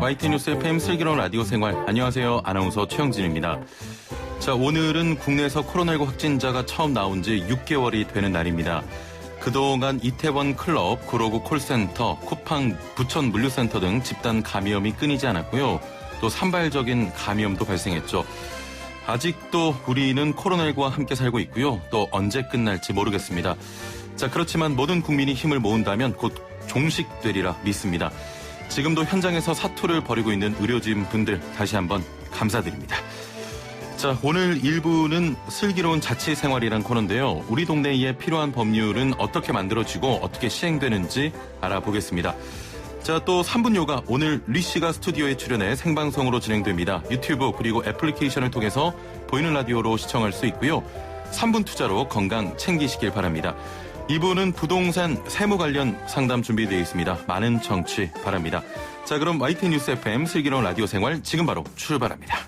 YTN뉴스 FM 슬기로운 라디오 생활. 안녕하세요. 아나운서 최영진입니다. 자, 오늘은 국내에서 코로나19 확진자가 처음 나온 지 6개월이 되는 날입니다. 그동안 이태원 클럽, 구로구 콜센터, 쿠팡 부천 물류센터 등 집단 감염이 끊이지 않았고요. 또 산발적인 감염도 발생했죠. 아직도 우리는 코로나19와 함께 살고 있고요. 또 언제 끝날지 모르겠습니다. 자, 그렇지만 모든 국민이 힘을 모은다면 곧 종식되리라 믿습니다. 지금도 현장에서 사투를 벌이고 있는 의료진 분들 다시 한번 감사드립니다. 자, 오늘 1부는 슬기로운 자치생활이란 코너인데요. 우리 동네에 필요한 법률은 어떻게 만들어지고 어떻게 시행되는지 알아보겠습니다. 자, 또 3분 요가 오늘 리 씨가 스튜디오에 출연해 생방송으로 진행됩니다. 유튜브 그리고 애플리케이션을 통해서 보이는 라디오로 시청할 수 있고요. 3분 투자로 건강 챙기시길 바랍니다. 2부는 부동산 세무 관련 상담 준비되어 있습니다. 많은 청취 바랍니다. 자, 그럼 YTN뉴스 FM 슬기로운 라디오 생활 지금 바로 출발합니다.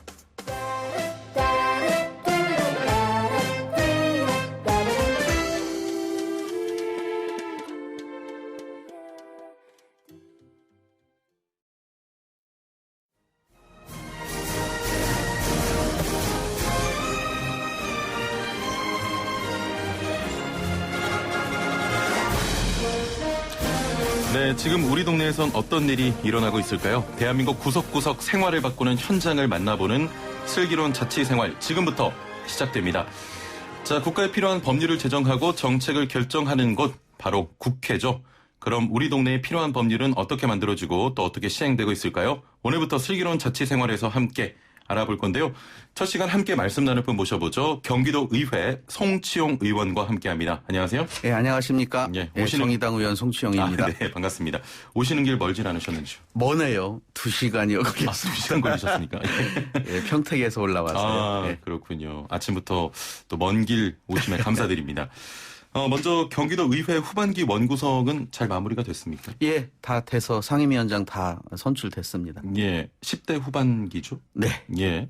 네, 지금 우리 동네에선 어떤 일이 일어나고 있을까요? 대한민국 구석구석 생활을 바꾸는 현장을 만나보는 슬기로운 자치생활 지금부터 시작됩니다. 자, 국가에 필요한 법률을 제정하고 정책을 결정하는 곳 바로 국회죠. 그럼 우리 동네에 필요한 법률은 어떻게 만들어지고 또 어떻게 시행되고 있을까요? 오늘부터 슬기로운 자치생활에서 함께 알아볼 건데요. 첫 시간 함께 말씀 나눌 분 모셔보죠. 경기도 의회 송치용 의원과 함께합니다. 안녕하세요. 네, 안녕하십니까. 예, 정의당 의원 송치용입니다. 네, 반갑습니다. 오시는 길 멀진 않으셨는지요? 머네요. 2시간이요. 걸렸습니다. 2시간 걸리셨습니까? 예, 평택에서 올라왔어요. 네. 그렇군요. 아침부터 또 먼 길 오심에 감사드립니다. 먼저 경기도 의회 후반기 원구성은 잘 마무리가 됐습니까? 예, 다 돼서 상임위원장 다 선출됐습니다. 예, 10대 후반기죠? 네. 예.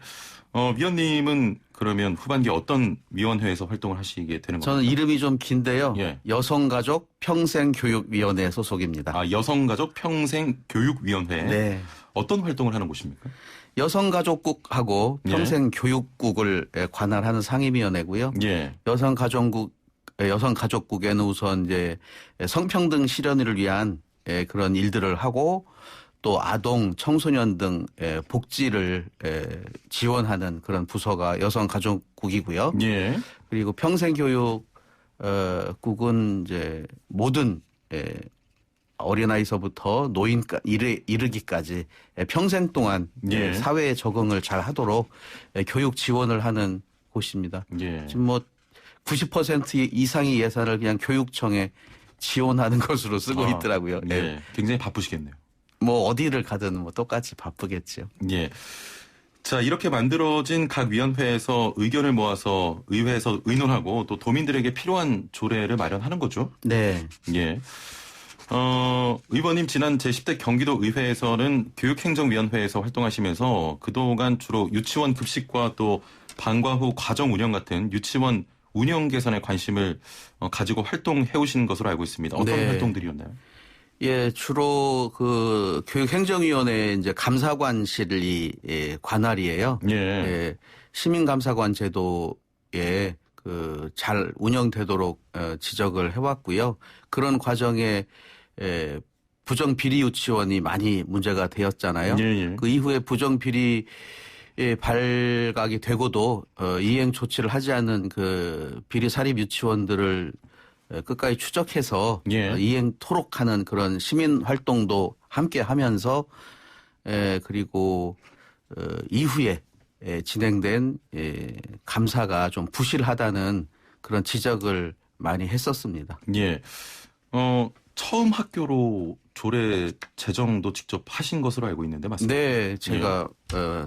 위원님은 그러면 후반기 어떤 위원회에서 활동을 하시게 되는 건가요? 저는 이름이 좀 긴데요. 예. 여성가족 평생교육위원회 소속입니다. 아, 여성가족 평생교육위원회. 네. 어떤 활동을 하는 곳입니까? 여성가족국하고 평생교육국을 관할하는 상임위원회고요. 예. 여성가족국에는 우선 이제 성평등 실현을 위한 그런 일들을 하고 또 아동, 청소년 등 복지를 지원하는 그런 부서가 여성가족국이고요. 예. 그리고 평생교육국은 이제 모든 어린아이서부터 노인 이르기까지 평생 동안 예. 사회에 적응을 잘 하도록 교육 지원을 하는 곳입니다. 예. 지금 뭐 90% 이상의 예산을 그냥 교육청에 지원하는 것으로 쓰고 있더라고요. 예. 굉장히 바쁘시겠네요. 뭐 어디를 가든 뭐 똑같이 바쁘겠죠. 예. 자, 이렇게 만들어진 각 위원회에서 의견을 모아서 의회에서 의논하고 또 도민들에게 필요한 조례를 마련하는 거죠. 네. 예. 의원님 지난 제10대 경기도 의회에서는 교육행정위원회에서 활동하시면서 그동안 주로 유치원 급식과 또 방과 후 과정 운영 같은 유치원 운영 개선에 관심을 가지고 활동해 오신 것으로 알고 있습니다. 어떤 활동들이었나요? 예, 주로 그 교육행정위원회 이제 감사관실이 관할이에요. 예. 시민감사관 제도에 그 잘 운영되도록 지적을 해왔고요. 그런 과정에 부정비리 유치원이 많이 문제가 되었잖아요. 예. 그 이후에 부정비리 발각이 되고도 이행 조치를 하지 않은 그 비리 사립 유치원들을 끝까지 추적해서 이행토록 하는 그런 시민 활동도 함께 하면서 그리고 이후에 진행된 감사가 좀 부실하다는 그런 지적을 많이 했었습니다. 예. 처음 학교로 조례 제정도 직접 하신 것으로 알고 있는데 맞습니까? 네, 제가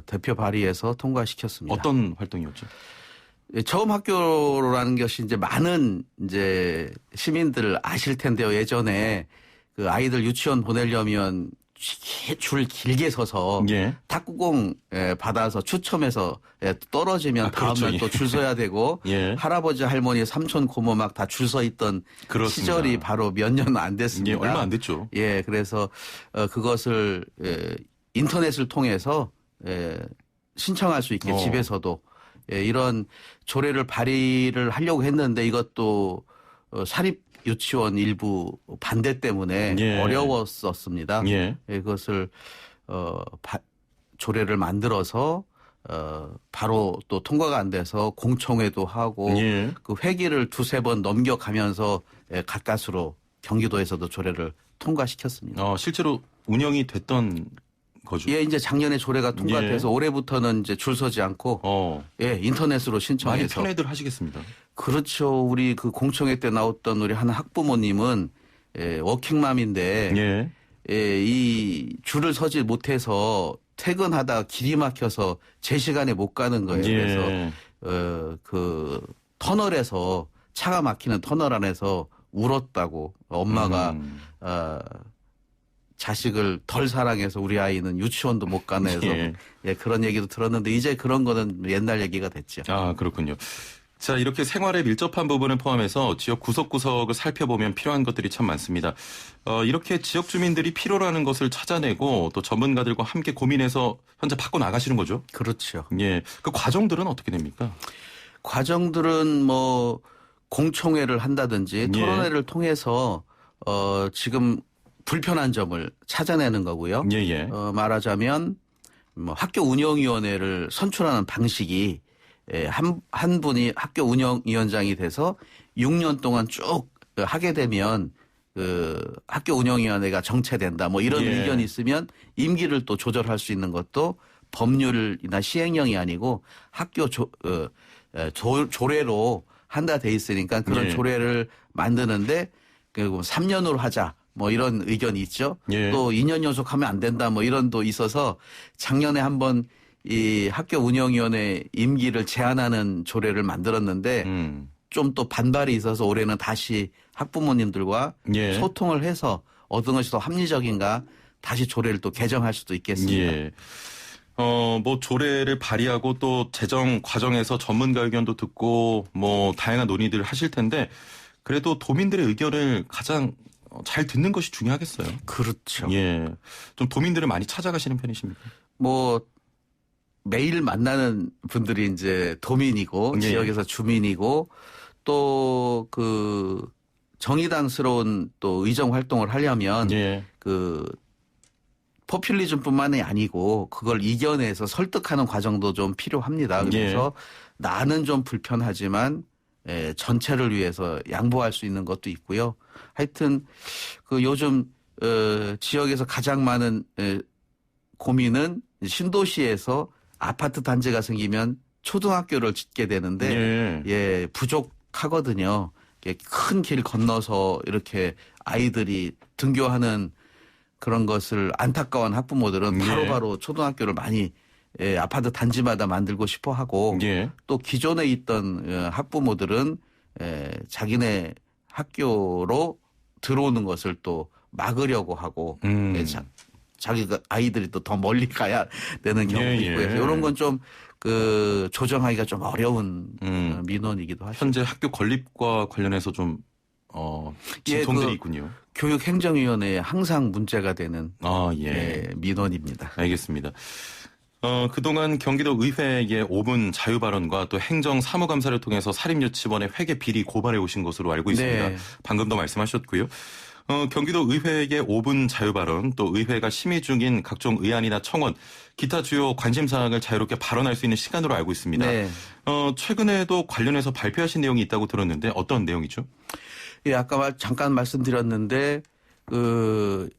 대표 발의해서 통과시켰습니다. 어떤 활동이었죠? 처음 학교라는 것이 이제 많은 이제 시민들 아실 텐데요. 예전에 그 아이들 유치원 보내려면 줄 길게 서서 예. 탁구공 받아서 추첨해서 떨어지면 그렇죠. 다음날 또 줄 서야 되고 예. 할아버지 할머니 삼촌 고모 막 다 줄 서 있던 그렇습니다. 시절이 바로 몇 년 안 됐습니다. 예, 얼마 안 됐죠. 예, 그래서 그것을 인터넷을 통해서 신청할 수 있게 집에서도 이런 조례를 발의를 하려고 했는데 이것도 사립 유치원 일부 반대 때문에 예. 어려웠었습니다. 예. 그것을 조례를 만들어서 바로 또 통과가 안 돼서 공청회도 하고 예. 그 회기를 두세 번 넘겨가면서 가까스로 경기도에서도 조례를 통과시켰습니다. 실제로 운영이 됐던 거죠. 예, 이제 작년에 조례가 통과돼서 올해부터는 이제 줄 서지 않고 인터넷으로 많이 신청해서 편애들 하시겠습니다. 그렇죠. 우리 그 공청회 때 나왔던 우리 한 학부모님은 워킹맘인데 이 줄을 서지 못해서 퇴근하다 길이 막혀서 제 시간에 못 가는 거예요. 그래서 그 터널에서 차가 막히는 터널 안에서 울었다고 엄마가 자식을 덜 사랑해서 우리 아이는 유치원도 못 가네 해서 그런 얘기도 들었는데 이제 그런 거는 옛날 얘기가 됐죠. 아, 그렇군요. 자, 이렇게 생활에 밀접한 부분을 포함해서 지역 구석구석을 살펴보면 필요한 것들이 참 많습니다. 이렇게 지역 주민들이 필요로 하는 것을 찾아내고 또 전문가들과 함께 고민해서 현재 바꿔나가시는 거죠? 그렇죠. 예. 그 과정들은 어떻게 됩니까? 과정들은 뭐 공청회를 한다든지 토론회를 통해서 지금 불편한 점을 찾아내는 거고요. 말하자면 뭐 학교 운영위원회를 선출하는 방식이 한 분이 학교 운영위원장이 돼서 6년 동안 쭉 하게 되면 그 학교 운영위원회가 정체된다. 뭐 이런 의견이 있으면 임기를 또 조절할 수 있는 것도 법률이나 시행령이 아니고 학교 조례로 한다 돼 있으니까 그런 조례를 만드는데 그리고 3년으로 하자. 뭐 이런 의견이 있죠. 또 2년 연속하면 안 된다. 뭐 이런 도 있어서 작년에 한번 이 학교 운영위원회 임기를 제한하는 조례를 만들었는데 좀 또 반발이 있어서 올해는 다시 학부모님들과 소통을 해서 어떤 것이 더 합리적인가 다시 조례를 또 개정할 수도 있겠습니다. 뭐 조례를 발의하고 또 제정 과정에서 전문가 의견도 듣고 뭐 다양한 논의들을 하실 텐데 그래도 도민들의 의견을 가장 잘 듣는 것이 중요하겠어요. 그렇죠. 좀 도민들을 많이 찾아가시는 편이십니까? 뭐 매일 만나는 분들이 이제 도민이고 지역에서 주민이고 또 그 정의당스러운 또 의정 활동을 하려면 그 포퓰리즘뿐만이 아니고 그걸 이겨내서 설득하는 과정도 좀 필요합니다. 그래서 나는 좀 불편하지만 전체를 위해서 양보할 수 있는 것도 있고요. 하여튼 그 요즘 지역에서 가장 많은 고민은 신도시에서 아파트 단지가 생기면 초등학교를 짓게 되는데 부족하거든요. 큰 길 건너서 이렇게 아이들이 등교하는 그런 것을 안타까운 학부모들은 바로바로 초등학교를 많이 아파트 단지마다 만들고 싶어 하고 또 기존에 있던 학부모들은 자기네 학교로 들어오는 것을 또 막으려고 하고 자기가 아이들이 또 더 멀리 가야 되는 경우도 있고 해서 이런 건 좀 그 조정하기가 좀 어려운 민원이기도 하죠. 현재 학교 건립과 관련해서 좀 진통들이 있군요. 교육행정위원회에 항상 문제가 되는 민원입니다. 알겠습니다. 그동안 경기도 의회의 5분 자유발언과 또 행정사무감사를 통해서 사립유치원의 회계 비리 고발해 오신 것으로 알고 있습니다. 방금도 말씀하셨고요. 경기도 의회의 5분 자유발언 또 의회가 심의 중인 각종 의안이나 청원 기타 주요 관심사항을 자유롭게 발언할 수 있는 시간으로 알고 있습니다. 최근에도 관련해서 발표하신 내용이 있다고 들었는데 어떤 내용이죠? 아까 잠깐 말씀드렸는데 그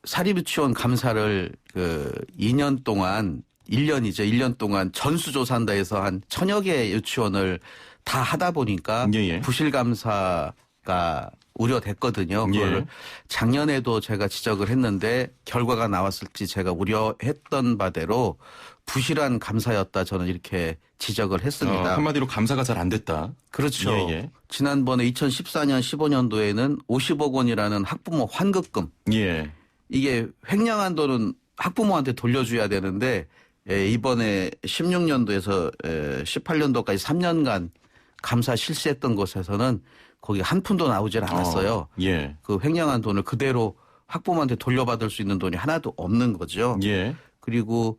사립유치원 감사를 그 2년 동안 1년 동안 전수조사한다 해서 한 1000여 개 유치원을 다 하다 보니까 부실감사가 우려됐거든요. 그걸 작년에도 제가 지적을 했는데 결과가 나왔을지 제가 우려했던 바대로 부실한 감사였다 저는 이렇게 지적을 했습니다. 한마디로 감사가 잘 안 됐다. 그렇죠. 지난번에 2014년 15년도에는 50억 원이라는 학부모 환급금 이게 횡령한 돈은 학부모한테 돌려줘야 되는데 이번에 16년도에서 18년도까지 3년간 감사 실시했던 곳에서는 거기 한 푼도 나오질 않았어요. 예. 그 횡령한 돈을 그대로 학부모한테 돌려받을 수 있는 돈이 하나도 없는 거죠. 예. 그리고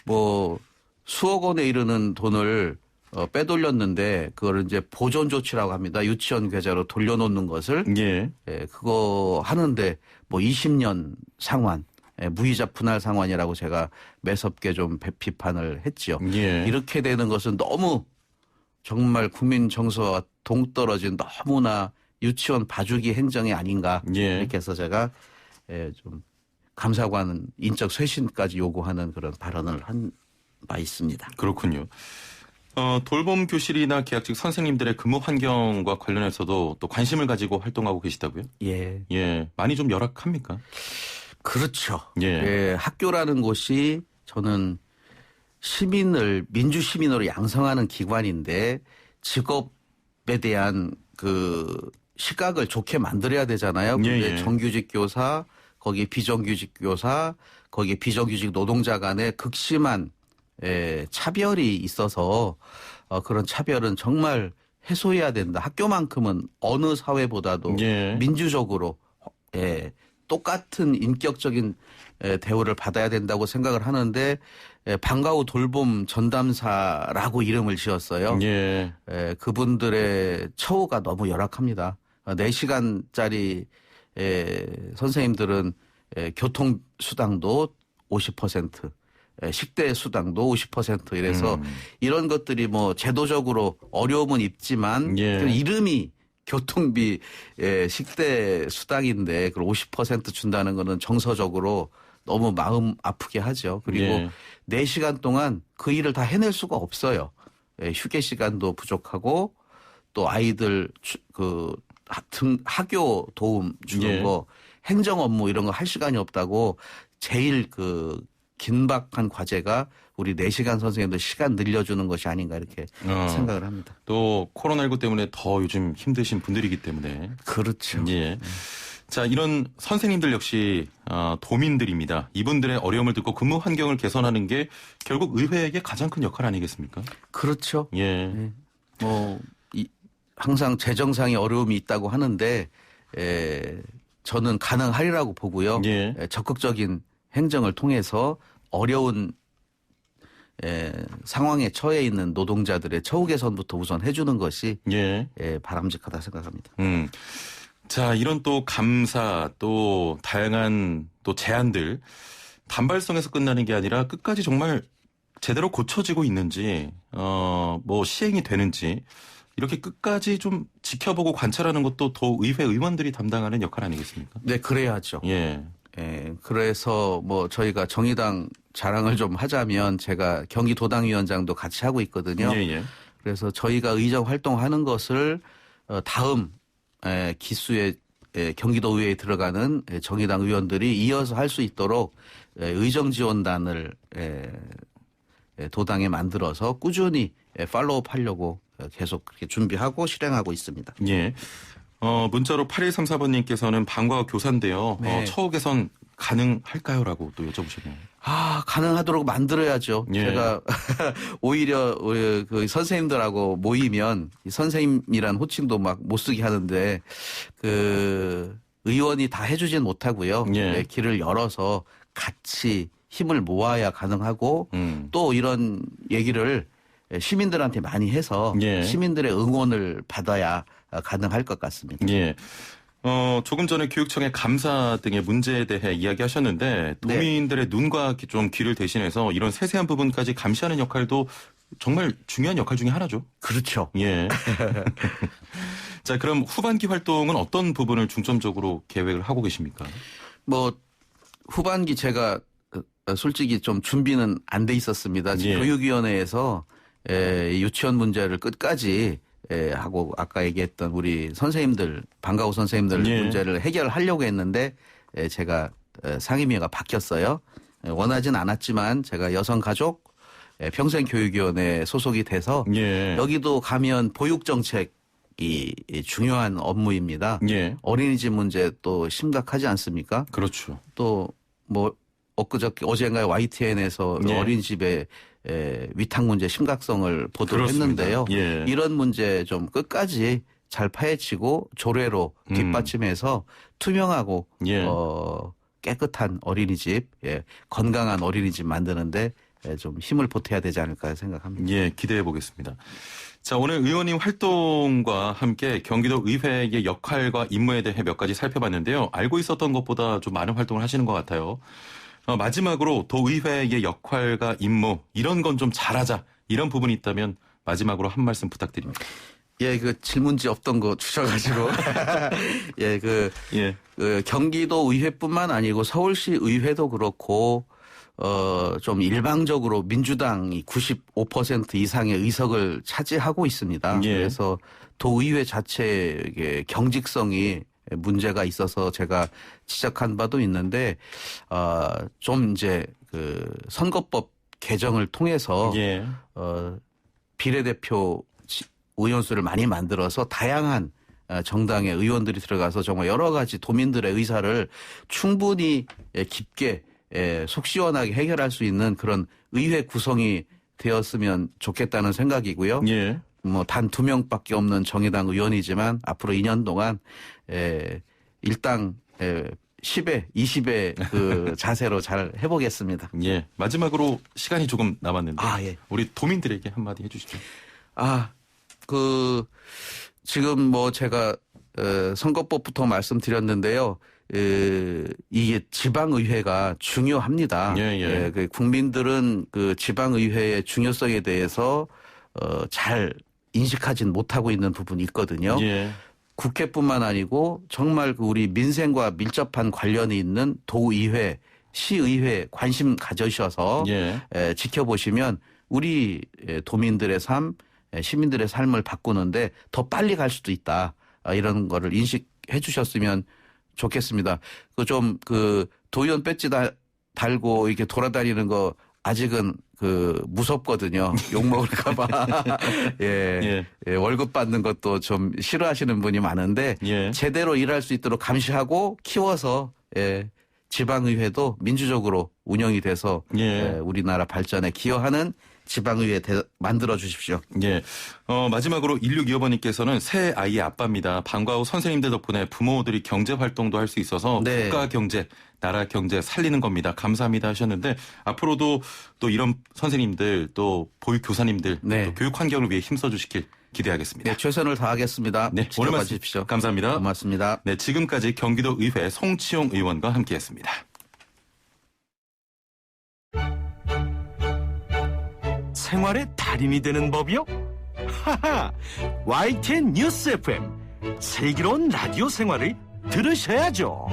뭐 수억 원에 이르는 돈을 빼돌렸는데 그거를 이제 보존 조치라고 합니다. 유치원 계좌로 돌려놓는 것을 예. 그거 하는데 뭐 20년 상환, 무이자 분할 상환이라고 제가 매섭게 좀 비판을 했죠. 예. 이렇게 되는 것은 너무 정말 국민 정서와 동떨어진 너무나 유치원 봐주기 행정이 아닌가 예. 이렇게 해서 제가 좀 감사관 인적 쇄신까지 요구하는 그런 발언을 한 바 있습니다. 그렇군요. 돌봄 교실이나 계약직 선생님들의 근무 환경과 관련해서도 또 관심을 가지고 활동하고 계시다고요? 예. 예. 많이 좀 열악합니까? 그렇죠. 예. 학교라는 곳이 저는 시민을 민주 시민으로 양성하는 기관인데 직업에 대한 그 시각을 좋게 만들어야 되잖아요. 근데 예. 정규직 교사, 거기 비정규직 교사, 거기 비정규직 노동자 간의 극심한 차별이 있어서 그런 차별은 정말 해소해야 된다. 학교만큼은 어느 사회보다도 예. 민주적으로 똑같은 인격적인 대우를 받아야 된다고 생각을 하는데 방과후 돌봄 전담사라고 이름을 지었어요. 예. 그분들의 처우가 너무 열악합니다. 4시간짜리 선생님들은 교통수당도 50%, 식대 수당도 50% 이래서 이런 것들이 뭐 제도적으로 어려움은 있지만 예. 이름이 교통비, 식대 수당인데 그걸 50% 준다는 거는 정서적으로 너무 마음 아프게 하죠. 그리고 예. 4시간 동안 그 일을 다 해낼 수가 없어요. 휴게 시간도 부족하고 또 아이들 학교 도움 주는 예. 거 행정 업무 이런 거 할 시간이 없다고 제일 긴박한 과제가 우리 4시간 선생님들 시간 늘려주는 것이 아닌가 이렇게 생각을 합니다. 또 코로나19 때문에 더 요즘 힘드신 분들이기 때문에. 그렇죠. 예. 자, 이런 선생님들 역시 도민들입니다. 이분들의 어려움을 듣고 근무 환경을 개선하는 게 결국 의회에게 가장 큰 역할 아니겠습니까? 그렇죠. 예. 네. 항상 재정상의 어려움이 있다고 하는데 저는 가능하리라고 보고요. 예. 적극적인 행정을 통해서 어려운 상황에 처해 있는 노동자들의 처우 개선부터 우선 해주는 것이 예. 바람직하다 생각합니다. 자, 이런 또 감사 또 다양한 또 제안들 단발성에서 끝나는 게 아니라 끝까지 정말 제대로 고쳐지고 있는지 뭐 시행이 되는지 이렇게 끝까지 좀 지켜보고 관찰하는 것도 더 의회 의원들이 담당하는 역할 아니겠습니까? 네, 그래야죠. 예. 그래서 뭐 저희가 정의당 자랑을 좀 하자면 제가 경기도당위원장도 같이 하고 있거든요. 예. 그래서 저희가 의정 활동하는 것을 다음 기수의 경기도 의회에 들어가는 정의당 의원들이 이어서 할 수 있도록 의정 지원단을 도당에 만들어서 꾸준히 팔로우업 하려고 계속 그렇게 준비하고 실행하고 있습니다. 예. 문자로 8134번님께서는 방과 교사인데요. 네. 처우 개선 가능할까요?라고 또 여쭤보셨네요. 가능하도록 만들어야죠. 예. 제가 오히려 그 선생님들하고 모이면 이 선생님이란 호칭도 막 못 쓰게 하는데 그 의원이 다 해주진 못하고요. 예. 길을 열어서 같이 힘을 모아야 가능하고 또 이런 얘기를 시민들한테 많이 해서 예. 시민들의 응원을 받아야 가능할 것 같습니다. 예. 조금 전에 교육청의 감사 등의 문제에 대해 이야기하셨는데 도민들의 눈과 좀 귀를 대신해서 이런 세세한 부분까지 감시하는 역할도 정말 중요한 역할 중에 하나죠. 그렇죠. 예. 자, 그럼 후반기 활동은 어떤 부분을 중점적으로 계획을 하고 계십니까? 뭐 후반기 제가 솔직히 좀 준비는 안 돼 있었습니다. 지금 예. 교육위원회에서 유치원 문제를 끝까지 하고 아까 얘기했던 우리 선생님들 방과후 선생님들 예. 문제를 해결하려고 했는데 제가 상임위가 바뀌었어요. 원하진 않았지만 제가 여성가족 평생교육위원회 소속이 돼서 예. 여기도 가면 보육정책이 이 중요한 업무입니다. 예. 어린이집 문제 또 심각하지 않습니까? 그렇죠. 또 뭐 어젠가에 YTN에서 예. 어린이집의 위탁 문제 심각성을 보도를 그렇습니다. 했는데요. 예. 이런 문제 좀 끝까지 잘 파헤치고 조례로 뒷받침해서 투명하고 예. 깨끗한 어린이집, 건강한 어린이집 만드는데 좀 힘을 보태야 되지 않을까 생각합니다. 예, 기대해 보겠습니다. 자, 오늘 의원님 활동과 함께 경기도 의회의 역할과 임무에 대해 몇 가지 살펴봤는데요. 알고 있었던 것보다 좀 많은 활동을 하시는 것 같아요. 마지막으로 도의회의 역할과 임무 이런 건 좀 잘하자 이런 부분이 있다면 마지막으로 한 말씀 부탁드립니다. 예, 그 질문지 없던 거 주셔가지고 예, 그 경기도 의회뿐만 아니고 서울시 의회도 그렇고 좀 일방적으로 민주당이 95% 이상의 의석을 차지하고 있습니다. 예. 그래서 도의회 자체의 경직성이 문제가 있어서 제가 지적한 바도 있는데 좀 이제 그 선거법 개정을 통해서 예. 비례대표 의원수를 많이 만들어서 다양한 정당의 의원들이 들어가서 정말 여러 가지 도민들의 의사를 충분히 깊게 속 시원하게 해결할 수 있는 그런 의회 구성이 되었으면 좋겠다는 생각이고요. 예. 뭐 단 2명밖에 없는 정의당 의원이지만 앞으로 2년 동안 일당 10회, 20회 그 자세로 잘 해보겠습니다. 예. 마지막으로 시간이 조금 남았는데 예. 우리 도민들에게 한마디 해주시죠. 지금 뭐 제가 선거법부터 말씀드렸는데요. 이게 지방의회가 중요합니다. 예. 그 국민들은 그 지방의회의 중요성에 대해서 잘 인식하진 못하고 있는 부분이 있거든요. 예. 국회뿐만 아니고 정말 그 우리 민생과 밀접한 관련이 있는 도의회, 시의회 관심 가져주셔서 지켜보시면 우리 도민들의 삶, 시민들의 삶을 바꾸는데 더 빨리 갈 수도 있다. 이런 거를 인식해 주셨으면 좋겠습니다. 그 도의원 배지 달고 이렇게 돌아다니는 거 아직은 무섭거든요. 욕 먹을까봐. 월급 받는 것도 좀 싫어하시는 분이 많은데 제대로 일할 수 있도록 감시하고 키워서 지방의회도 민주적으로 운영이 돼서 우리나라 발전에 기여하는 지방의회 만들어 주십시오. 예. 마지막으로 1625번님께서는 새 아이의 아빠입니다. 방과 후 선생님들 덕분에 부모들이 경제 활동도 할 수 있어서 국가 경제, 나라 경제 살리는 겁니다. 감사합니다 하셨는데 앞으로도 또 이런 선생님들 또 보육 교사님들 또 교육 환경을 위해 힘써 주시길 기대하겠습니다. 네, 최선을 다하겠습니다. 네, 오늘 말씀 주십시오. 감사합니다. 고맙습니다. 네, 지금까지 경기도 의회 송치용 의원과 함께했습니다. 생활의 달인이 되는 법이요? 하하! YTN 뉴스 FM 슬기로운 라디오 생활을 들으셔야죠.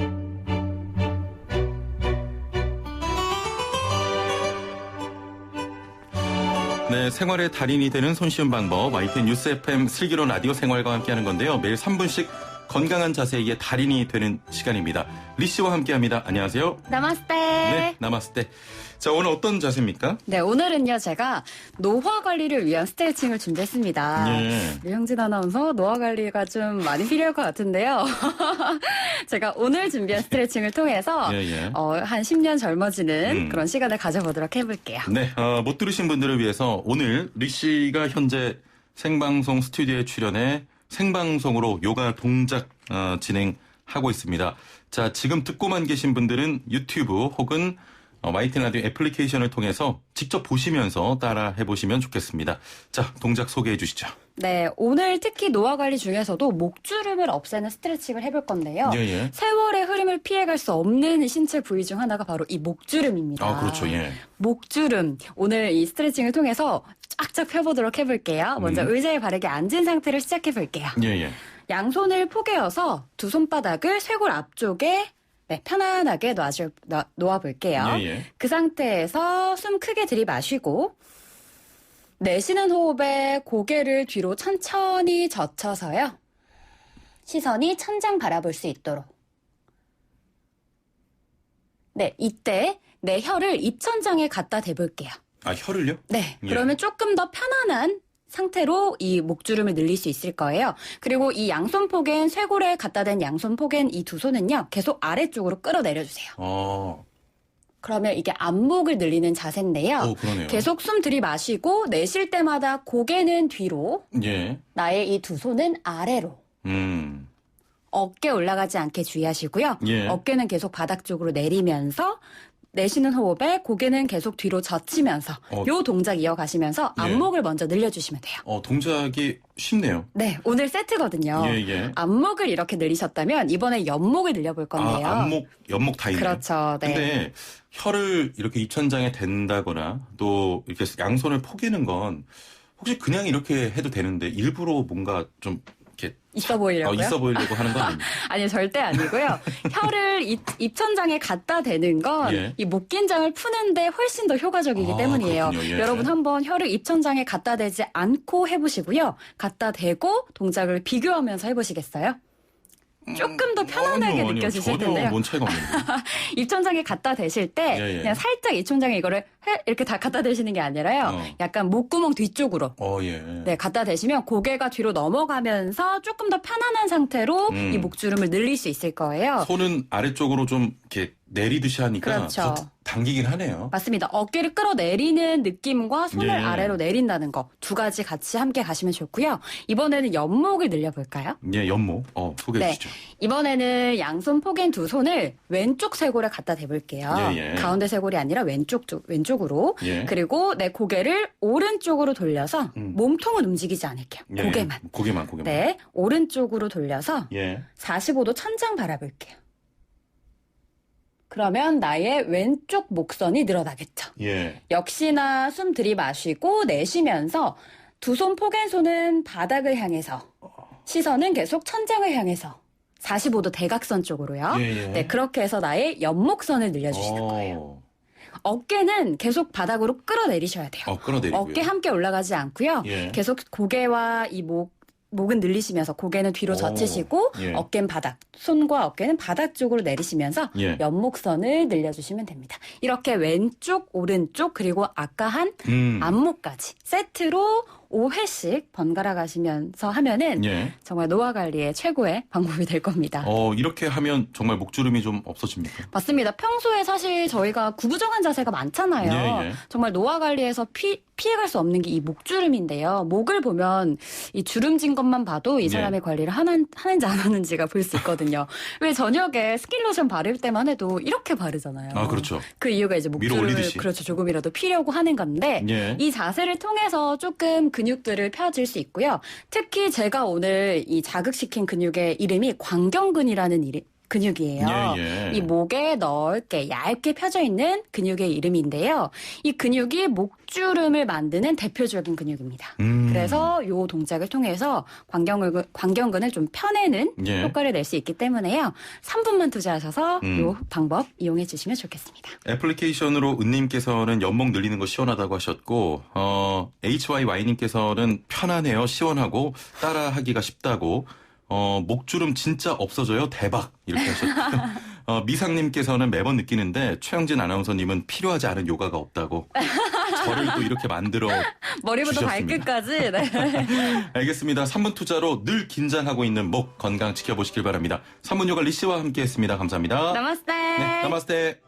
네, 생활의 달인이 되는 손쉬운 방법 YTN 뉴스 FM 슬기로운 라디오 생활과 함께하는 건데요. 매일 3분씩 건강한 자세의 달인이 되는 시간입니다. 리 씨와 함께합니다. 안녕하세요. 나마스테. 네, 나마스테. 자, 오늘 어떤 자세입니까? 네, 오늘은요, 제가 노화 관리를 위한 스트레칭을 준비했습니다. 우리 형진 아나운서 노화 관리가 좀 많이 필요할 것 같은데요. 제가 오늘 준비한 스트레칭을 통해서 한 10년 젊어지는 그런 시간을 가져보도록 해볼게요. 네, 못 들으신 분들을 위해서 오늘 리 씨가 현재 생방송 스튜디오에 출연해 생방송으로 요가 동작 진행하고 있습니다. 자, 지금 듣고만 계신 분들은 유튜브 혹은 YTN 라디오 애플리케이션을 통해서 직접 보시면서 따라 해보시면 좋겠습니다. 자, 동작 소개해 주시죠. 네, 오늘 특히 노화 관리 중에서도 목주름을 없애는 스트레칭을 해볼 건데요. 세월의 흐름을 피해갈 수 없는 신체 부위 중 하나가 바로 이 목주름입니다. 그렇죠. 목주름. 오늘 이 스트레칭을 통해서 쫙쫙 펴보도록 해볼게요. 먼저 의자에 바르게 앉은 상태로 시작해 볼게요. 양손을 포개어서 두 손바닥을 쇄골 앞쪽에 편안하게 놓아볼게요. 그 상태에서 숨 크게 들이마시고 내쉬는 호흡에 고개를 뒤로 천천히 젖혀서요. 시선이 천장 바라볼 수 있도록. 네, 이때 내 혀를 입천장에 갖다 대볼게요. 아, 혀를요? 네, 그러면 조금 더 편안한 상태로 이 목주름을 늘릴 수 있을 거예요. 그리고 이 양손 포겐, 쇄골에 갖다 댄 양손 포겐 이 두 손은요. 계속 아래쪽으로 끌어내려주세요. 그러면 이게 안목을 늘리는 자세인데요. 그러네요. 계속 숨 들이마시고 내쉴 때마다 고개는 뒤로, 예. 나의 이 두 손은 아래로. 어깨 올라가지 않게 주의하시고요. 예. 어깨는 계속 바닥 쪽으로 내리면서 내쉬는 호흡에 고개는 계속 뒤로 젖히면서 요 동작 이어가시면서 안목을 먼저 늘려주시면 돼요. 동작이 쉽네요. 네, 오늘 세트거든요. 예. 안목을 이렇게 늘리셨다면 이번에 옆목을 늘려볼 건데요. 안목, 옆목 다 있네요. 그렇죠. 네. 근데 혀를 이렇게 입천장에 댄다거나 또 이렇게 양손을 포개는 건 혹시 그냥 이렇게 해도 되는데 일부러 뭔가 좀 이렇게 있어 보이려고요? 있어 보이려고 하는 건 아닙니다. 아니요, 절대 아니고요. 혀를 입천장에 갖다 대는 건 이 목 긴장을 푸는데 훨씬 더 효과적이기 때문이에요. 그렇군요. 예. 여러분 한번 혀를 입천장에 갖다 대지 않고 해보시고요. 갖다 대고 동작을 비교하면서 해보시겠어요? 조금 더 편안하게 아니요. 느껴지실 전혀 텐데요. 뭔 차이가 없는데. 입천장에 갖다 대실 때 그냥 살짝 입천장에 이거를 이렇게 다 갖다 대시는 게 아니라요. 약간 목구멍 뒤쪽으로 네, 갖다 대시면 고개가 뒤로 넘어가면서 조금 더 편안한 상태로 이 목주름을 늘릴 수 있을 거예요. 손은 아래쪽으로 좀 이렇게 내리듯이 하니까 그렇죠. 더 당기긴 하네요. 맞습니다. 어깨를 끌어내리는 느낌과 손을 예. 아래로 내린다는 거 두 가지 같이 함께 가시면 좋고요. 이번에는 옆목을 늘려볼까요? 예, 옆목. 소개해 주시죠. 이번에는 양손 포겐 두 손을 왼쪽 쇄골에 갖다 대볼게요. 예. 가운데 쇄골이 아니라 왼쪽으로. 예. 그리고 내 고개를 오른쪽으로 돌려서 몸통은 움직이지 않을게요. 고개만. 고개만. 네, 오른쪽으로 돌려서 예. 45도 천장 바라볼게요. 그러면 나의 왼쪽 목선이 늘어나겠죠. 예. 역시나 숨 들이마시고 내쉬면서 두 손 포겐손은 바닥을 향해서 시선은 계속 천장을 향해서 45도 대각선 쪽으로요. 예. 네, 그렇게 해서 나의 옆목선을 늘려주시는 거예요. 어깨는 계속 바닥으로 끌어내리셔야 돼요. 끌어내리고요. 어깨 함께 올라가지 않고요. 예. 계속 고개와 이 목은 늘리시면서 고개는 뒤로 젖히시고 예. 어깨는 바닥, 손과 어깨는 바닥 쪽으로 내리시면서 옆목선을 늘려주시면 됩니다. 이렇게 왼쪽, 오른쪽 그리고 아까 한 안목까지 세트로 5회씩 번갈아 가시면서 하면은 정말 노화 관리의 최고의 방법이 될 겁니다. 이렇게 하면 정말 목주름이 좀 없어집니까? 맞습니다. 평소에 사실 저희가 구부정한 자세가 많잖아요. 예. 정말 노화 관리에서 피해갈 수 없는 게 이 목주름인데요. 목을 보면 이 주름진 것만 봐도 이 사람의 관리를 하는지 안 하는지가 볼 수 있거든요. 왜 저녁에 스킨로션 바를 때만 해도 이렇게 바르잖아요. 그렇죠. 그 이유가 이제 목주름을 그렇죠. 조금이라도 피려고 하는 건데 이 자세를 통해서 조금 근육들을 펴질 수 있고요. 특히 제가 오늘 이 자극시킨 근육의 이름이 광경근이라는 근육이에요. 이 목에 넓게 얇게 펴져 있는 근육의 이름인데요. 이 근육이 목주름을 만드는 대표적인 근육입니다. 그래서 이 동작을 통해서 광경근을 좀 펴내는 효과를 낼 수 있기 때문에요. 3분만 투자하셔서 이 방법 이용해 주시면 좋겠습니다. 애플리케이션으로 은님께서는 옆목 늘리는 거 시원하다고 하셨고 HYY님께서는 편안해요. 시원하고 따라하기가 쉽다고 목주름 진짜 없어져요. 대박. 이렇게 하셨고요. 미상님께서는 매번 느끼는데 최영진 아나운서님은 필요하지 않은 요가가 없다고 저를 또 이렇게 만들어 머리부터 주셨습니다. 발끝까지. 네. 알겠습니다. 3분 투자로 늘 긴장하고 있는 목 건강 지켜보시길 바랍니다. 3분 요가 리 씨와 함께했습니다. 감사합니다. 나마스테. 네, 나마스테.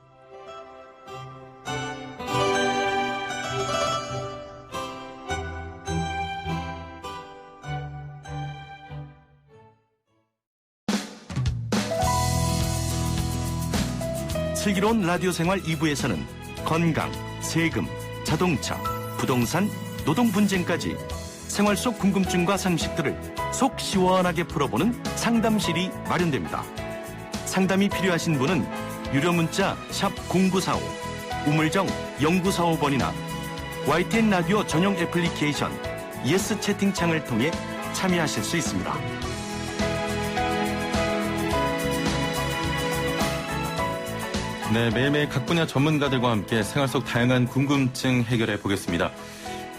슬기로운 라디오 생활 2부에서는 건강, 세금, 자동차, 부동산, 노동 분쟁까지 생활 속 궁금증과 상식들을 속 시원하게 풀어보는 상담실이 마련됩니다. 상담이 필요하신 분은 유료 문자 샵 0945, 우물정 0945번이나 YTN 라디오 전용 애플리케이션 예스 채팅창을 통해 참여하실 수 있습니다. 네, 매일매일 각 분야 전문가들과 함께 생활 속 다양한 궁금증 해결해 보겠습니다.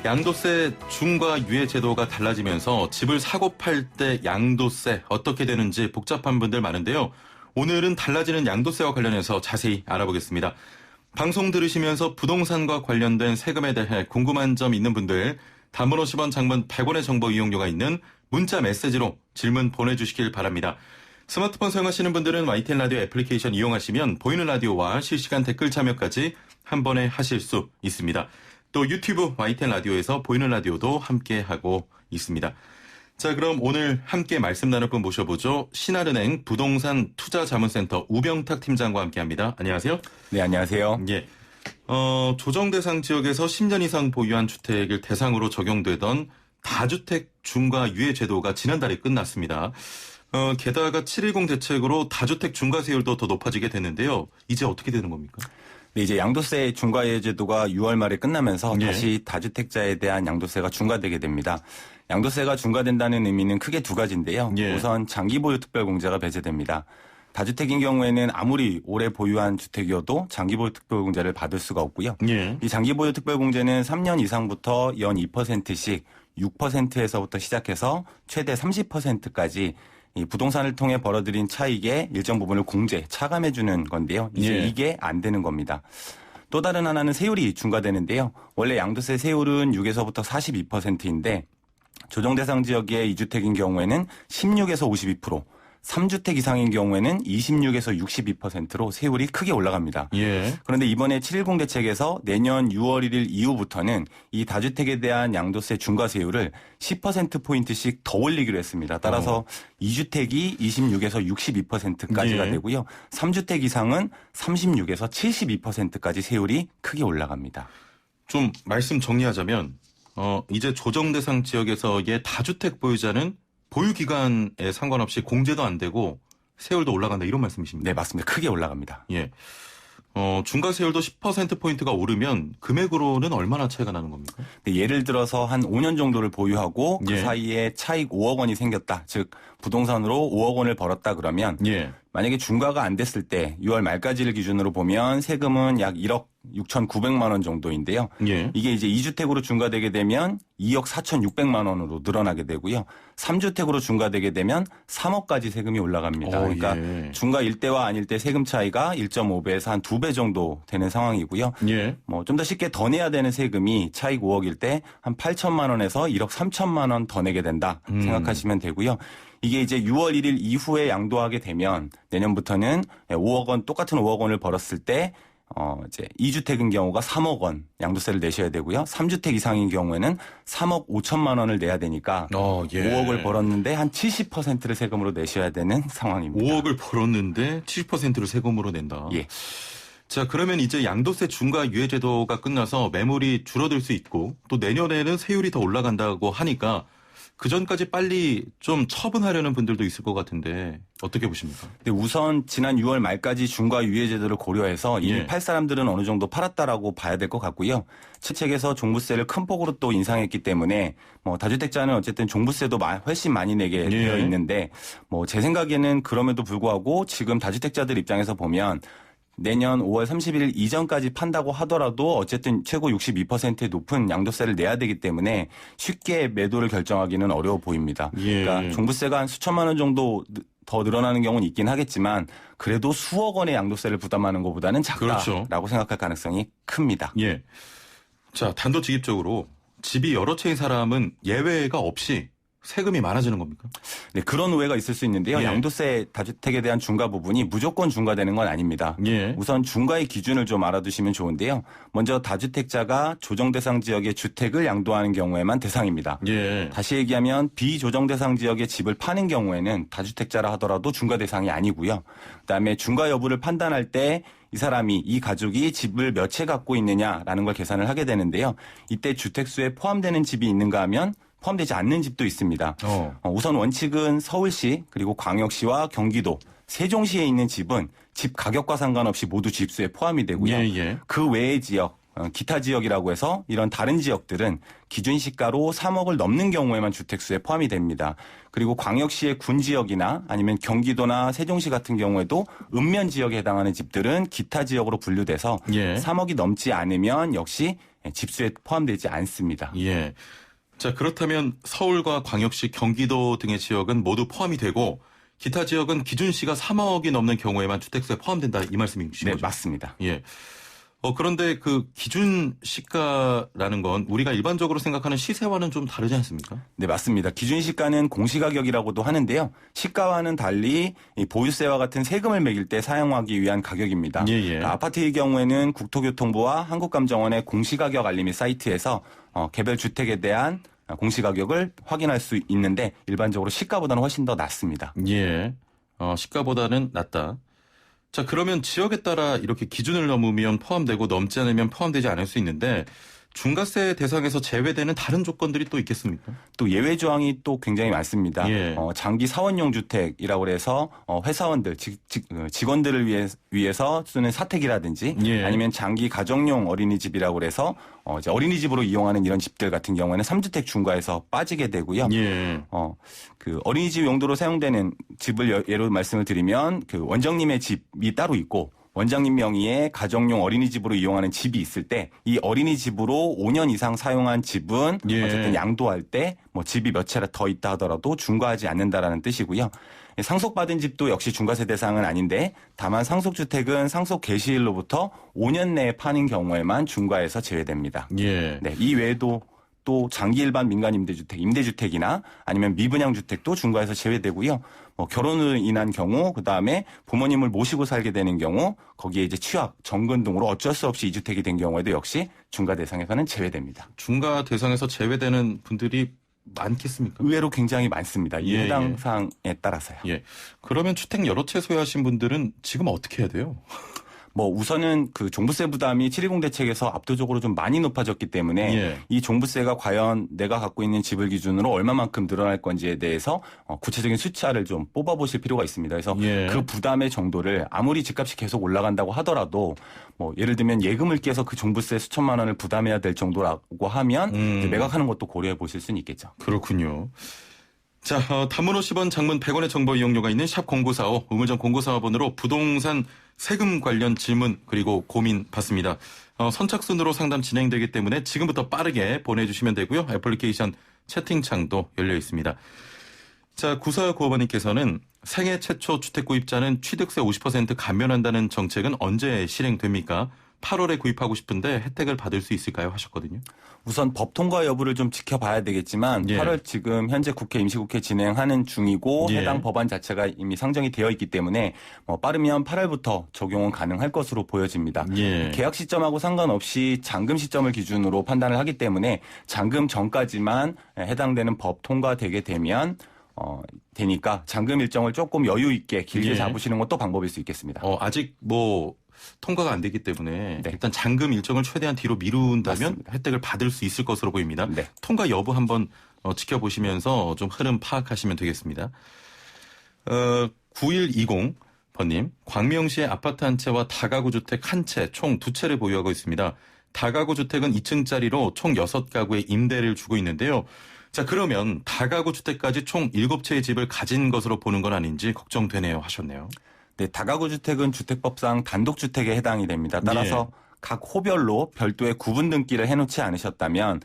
양도세 중과 유예 제도가 달라지면서 집을 사고 팔 때 양도세 어떻게 되는지 복잡한 분들 많은데요. 오늘은 달라지는 양도세와 관련해서 자세히 알아보겠습니다. 방송 들으시면서 부동산과 관련된 세금에 대해 궁금한 점 있는 분들 단문 50원, 장문 100원의 정보 이용료가 있는 문자 메시지로 질문 보내주시길 바랍니다. 스마트폰 사용하시는 분들은 YTN 라디오 애플리케이션 이용하시면 보이는 라디오와 실시간 댓글 참여까지 한 번에 하실 수 있습니다. 또 유튜브 YTN 라디오에서 보이는 라디오도 함께하고 있습니다. 자, 그럼 오늘 함께 말씀 나눌 분 모셔보죠. 신한은행 부동산 투자자문센터 우병탁 팀장과 함께합니다. 안녕하세요. 네, 안녕하세요. 예. 조정 대상 지역에서 10년 이상 보유한 주택을 대상으로 적용되던 다주택 중과 유예 제도가 지난달에 끝났습니다. 게다가 7.10 대책으로 다주택 중과세율도 더 높아지게 됐는데요. 이제 어떻게 되는 겁니까? 네, 이제 양도세 중과유예 제도가 6월 말에 끝나면서 예. 다시 다주택자에 대한 양도세가 중과되게 됩니다. 양도세가 중과된다는 의미는 크게 두 가지인데요. 예. 우선 장기 보유 특별공제가 배제됩니다. 다주택인 경우에는 아무리 오래 보유한 주택이어도 장기 보유 특별공제를 받을 수가 없고요. 예. 이 장기 보유 특별공제는 3년 이상부터 연 2%씩 6%에서부터 시작해서 최대 30%까지 이 부동산을 통해 벌어들인 차익의 일정 부분을 공제, 차감해주는 건데요. 이제 예. 이게 안 되는 겁니다. 또 다른 하나는 세율이 중과되는데요. 원래 양도세 세율은 6에서부터 42%인데 조정 대상 지역의 2주택인 경우에는 16에서 52%, 3주택 이상인 경우에는 26에서 62%로 세율이 크게 올라갑니다. 예. 그런데 이번에 7.10 대책에서 내년 6월 1일 이후부터는 이 다주택에 대한 양도세 중과세율을 10%포인트씩 더 올리기로 했습니다. 따라서 2주택이 26에서 62%까지가 예. 되고요. 3주택 이상은 36에서 72%까지 세율이 크게 올라갑니다. 좀 말씀 정리하자면 이제 조정 대상 지역에서의 다주택 보유자는 보유 기간에 상관없이 공제도 안 되고 세율도 올라간다 이런 말씀이십니까? 네, 맞습니다. 크게 올라갑니다. 예. 중과세율도 10%포인트가 오르면 금액으로는 얼마나 차이가 나는 겁니까? 네, 예를 들어서 한 5년 정도를 보유하고 그 예. 사이에 차익 5억 원이 생겼다. 즉 부동산으로 5억 원을 벌었다 그러면 예. 만약에 중과가 안 됐을 때 6월 말까지를 기준으로 보면 세금은 약 1억 6,900만 원 정도인데요. 예. 이게 이제 2주택으로 중과되게 되면 2억 4,600만 원으로 늘어나게 되고요. 3주택으로 중과되게 되면 3억까지 세금이 올라갑니다. 그러니까 예. 중과일 때와 아닐 때 세금 차이가 1.5배에서 한 2배 정도 되는 상황이고요. 예. 뭐 좀 더 쉽게 더 내야 되는 세금이 차익 5억일 때 한 8천만 원에서 1억 3천만 원 더 내게 된다 생각하시면 되고요. 이게 이제 6월 1일 이후에 양도하게 되면 내년부터는 5억 원 똑같은 5억 원을 벌었을 때 이제 2주택인 경우가 3억 원 양도세를 내셔야 되고요. 3주택 이상인 경우에는 3억 5천만 원을 내야 되니까 예. 5억을 벌었는데 한 70%를 세금으로 내셔야 되는 상황입니다. 5억을 벌었는데 70%를 세금으로 낸다. 예. 자, 그러면 이제 양도세 중과 유예 제도가 끝나서 매물이 줄어들 수 있고 또 내년에는 세율이 더 올라간다고 하니까 그 전까지 빨리 좀 처분하려는 분들도 있을 것 같은데 어떻게 보십니까? 근데 우선 지난 6월 말까지 중과 유예 제도를 고려해서 이미 예. 팔 사람들은 어느 정도 팔았다라고 봐야 될 것 같고요. 채책에서 종부세를 큰 폭으로 또 인상했기 때문에 뭐 다주택자는 어쨌든 종부세도 훨씬 많이 내게 되어 있는데 뭐 제 생각에는 그럼에도 불구하고 지금 다주택자들 입장에서 보면 내년 5월 31일 이전까지 판다고 하더라도 어쨌든 최고 62%의 높은 양도세를 내야 되기 때문에 쉽게 매도를 결정하기는 어려워 보입니다. 예. 그러니까 종부세가 한 수천만 원 정도 더 늘어나는 경우는 있긴 하겠지만 그래도 수억 원의 양도세를 부담하는 것보다는 작다라고 그렇죠. 생각할 가능성이 큽니다. 예. 자, 단도직입적으로 집이 여러 채인 사람은 예외가 없이 세금이 많아지는 겁니까? 네, 그런 오해가 있을 수 있는데요. 예. 양도세 다주택에 대한 중과 부분이 무조건 중과되는 건 아닙니다. 예. 우선 중과의 기준을 좀 알아두시면 좋은데요. 먼저 다주택자가 조정 대상 지역의 주택을 양도하는 경우에만 대상입니다. 예. 다시 얘기하면 비조정 대상 지역의 집을 파는 경우에는 다주택자라 하더라도 중과 대상이 아니고요. 그다음에 중과 여부를 판단할 때 이 사람이 이 가족이 집을 몇 채 갖고 있느냐라는 걸 계산을 하게 되는데요. 이때 주택수에 포함되는 집이 있는가 하면 포함되지 않는 집도 있습니다. 우선 원칙은 서울시 그리고 광역시와 경기도 세종시에 있는 집은 집 가격과 상관없이 모두 집수에 포함이 되고요. 예. 그 외의 지역 기타 지역이라고 해서 이런 다른 지역들은 기준 시가로 3억을 넘는 경우에만 주택수에 포함이 됩니다. 그리고 광역시의 군 지역이나 아니면 경기도나 세종시 같은 경우에도 읍면 지역에 해당하는 집들은 기타 지역으로 분류돼서 예. 3억이 넘지 않으면 역시 집수에 포함되지 않습니다. 예. 자, 그렇다면 서울과 광역시, 경기도 등의 지역은 모두 포함이 되고 기타 지역은 기준시가 3억이 넘는 경우에만 주택수에 포함된다 이 말씀이신 네, 거죠? 맞습니다. 예. 그런데 그 기준 시가라는 건 우리가 일반적으로 생각하는 시세와는 좀 다르지 않습니까? 네, 맞습니다. 기준 시가는 공시가격이라고도 하는데요. 시가와는 달리 이 보유세와 같은 세금을 매길 때 사용하기 위한 가격입니다. 예. 아파트의 경우에는 국토교통부와 한국감정원의 공시가격 알림이 사이트에서 개별 주택에 대한 공시가격을 확인할 수 있는데 일반적으로 시가보다는 훨씬 더 낮습니다. 예. 시가보다는 낮다. 자, 그러면 지역에 따라 이렇게 기준을 넘으면 포함되고 넘지 않으면 포함되지 않을 수 있는데 중과세 대상에서 제외되는 다른 조건들이 또 있겠습니까? 또 예외 조항이 또 굉장히 많습니다. 예. 장기 사원용 주택이라고 해서 회사원들, 직원들을 위해서 쓰는 사택이라든지 예. 아니면 장기 가정용 어린이집이라고 해서 이제 어린이집으로 이용하는 이런 집들 같은 경우에는 3주택 중과에서 빠지게 되고요. 예. 그 어린이집 용도로 사용되는 집을 예로 말씀을 드리면 그 원장님의 집이 따로 있고 원장님 명의의 가정용 어린이집으로 이용하는 집이 있을 때 이 어린이집으로 5년 이상 사용한 집은 예. 어쨌든 양도할 때 뭐 집이 몇 채라 더 있다 하더라도 중과하지 않는다라는 뜻이고요. 상속받은 집도 역시 중과세 대상은 아닌데 다만 상속주택은 상속 개시일로부터 5년 내에 파는 경우에만 중과에서 제외됩니다. 예. 네, 이 외에도 또 장기 일반 민간 임대주택, 임대주택이나 아니면 미분양 주택도 중과에서 제외되고요. 결혼을 인한 경우, 그 다음에 부모님을 모시고 살게 되는 경우, 거기에 이제 취약, 정근 등으로 어쩔 수 없이 이주택이 된 경우에도 역시 중과 대상에서는 제외됩니다. 중과 대상에서 제외되는 분들이 많겠습니까? 의외로 굉장히 많습니다. 이 예, 해당 예. 사항에 따라서요. 예. 그러면 주택 여러 채 소유하신 분들은 지금 어떻게 해야 돼요? 우선은 그 종부세 부담이 7.10 대책에서 압도적으로 좀 많이 높아졌기 때문에 예. 이 종부세가 과연 내가 갖고 있는 집을 기준으로 얼마만큼 늘어날 건지에 대해서 구체적인 숫자를 좀 뽑아보실 필요가 있습니다. 그래서 예. 그 부담의 정도를 아무리 집값이 계속 올라간다고 하더라도 예를 들면 예금을 깨서 그 종부세 수천만 원을 부담해야 될 정도라고 하면 이제 매각하는 것도 고려해 보실 수는 있겠죠. 그렇군요. 자, 단문 50원, 장문 100원의 정보 이용료가 있는 샵 0945, 우물정 0945번으로 부동산 세금 관련 질문 그리고 고민 받습니다. 선착순으로 상담 진행되기 때문에 지금부터 빠르게 보내주시면 되고요. 애플리케이션 채팅창도 열려 있습니다. 자, 9495번님께서는 생애 최초 주택 구입자는 취득세 50% 감면한다는 정책은 언제 실행됩니까? 8월에 구입하고 싶은데 혜택을 받을 수 있을까요? 하셨거든요. 우선 법 통과 여부를 좀 지켜봐야 되겠지만 예. 8월 지금 현재 국회 임시국회 진행하는 중이고 예. 해당 법안 자체가 이미 상정이 되어 있기 때문에 빠르면 8월부터 적용은 가능할 것으로 보여집니다. 예. 계약 시점하고 상관없이 잔금 시점을 기준으로 판단을 하기 때문에 잔금 전까지만 해당되는 법 통과되게 되면 되니까 잔금 일정을 조금 여유 있게 길게 예. 잡으시는 것도 방법일 수 있겠습니다. 아직 통과가 안 되기 때문에 네. 일단 잔금 일정을 최대한 뒤로 미룬다면 맞습니다. 혜택을 받을 수 있을 것으로 보입니다. 네. 통과 여부 한번 지켜보시면서 좀 흐름 파악하시면 되겠습니다. 9120번님, 광명시의 아파트 한 채와 다가구 주택 한 채, 총 2채를 보유하고 있습니다. 다가구 주택은 2층짜리로 총 6가구에 임대를 주고 있는데요. 자, 그러면 다가구 주택까지 총 7채의 집을 가진 것으로 보는 건 아닌지 걱정되네요 하셨네요. 네, 다가구 주택은 주택법상 단독주택에 해당이 됩니다. 따라서 각 호별로 별도의 구분 등기를 해놓지 않으셨다면